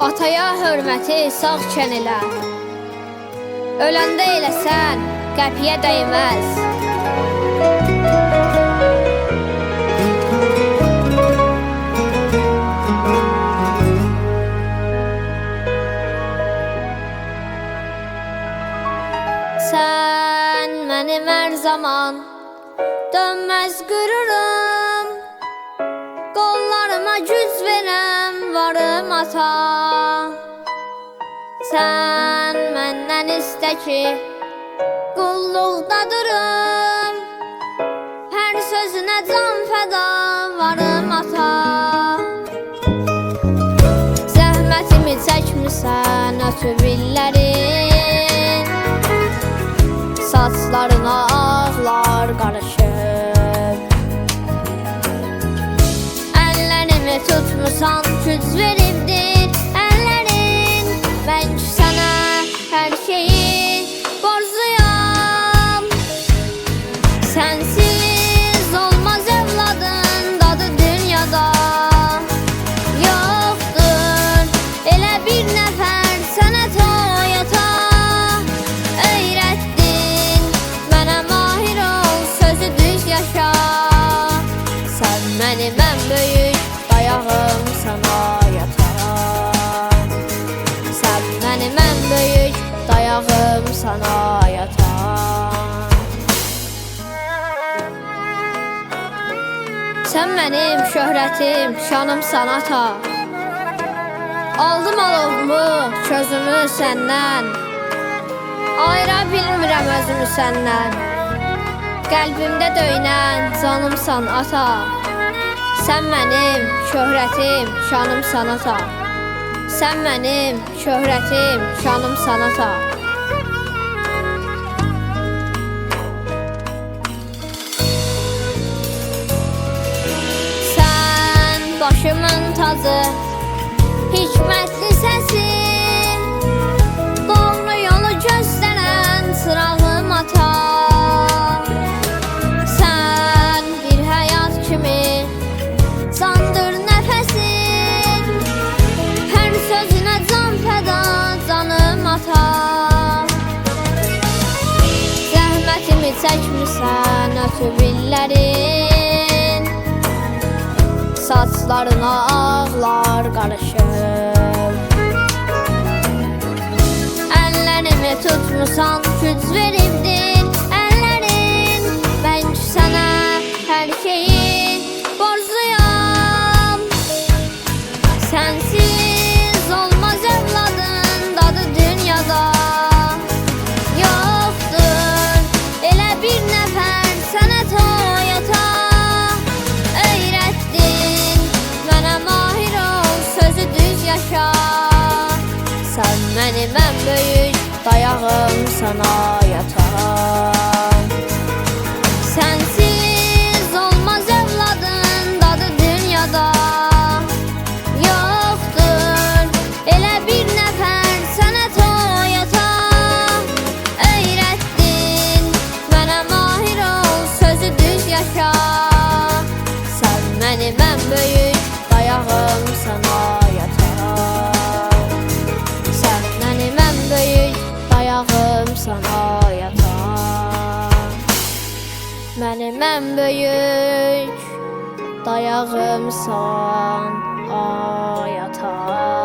Ataya hörməti sağ kən elə. Öləndə eləsən qəpiyə dəyməz. Sən mənim hər zaman dönməz qürurum, qollarıma güc verəm varım ata. Sən məndən istə ki qulluqda durum, hər sözünə can fəda varım ata. Zəhmətimi çəkmirsən ötüb illərin, saçlarına ağlar qarışıb. Əllərimi tutmusan güc veribdir əllərin, mən ki sənə hər şeyi borcluyam. Sənsiz olmaz evladın dadı dünyada, yoxdur elə bir nəfər sənə toyata. Öyrətdin mənə mahir ol, sözü düz yaşa. Sən mənim ən böyük dayağım sana yatar. Sən mənim ən böyük dayağım sana yatar. Sən mənim şöhrətim, şanımsan ata. Aldım alovmu, közümü səndən, ayıra bilmirəm özümü səndən. Qəlbimdə döynən canımsan ata. Sən mənim şöhrətim, şanımsan ata. Sən mənim şöhrətim, şanımsan ata. Sən başımın tacı, hikmətli səsin, doğru yolu göstərən çırağım ata. Sən bir həyat kimi candır nəfəsin, hər sözünə can fəda canım ata. Zəhmətimi çəkmirsən ötüb illərin, saçlarına ağlar qarışıb. Əllərimi tutmusan güc veribdir əllərin, mən ki sənə hər şeyi borcluyam. Sənsiz olmaz evladın dadı dünyada, yoxdur elə bir nəfər sənə toyata. Öyrətdin mənə mahir ol, sözü düz yaşa. Sən mənim ən böyük dayağım sana yatar. Sənsiz olmaz evladın dadı dünyada, yoxdur elə bir nəfər sənə toyata. Öyrətdin mənə mahir ol, sözü düz yaşa. Sən mənim ən böyük dayağım sana yatar. Sən mənim ən böyük dayağım sana yatar. Mənim ən böyük dayağım sana yatar.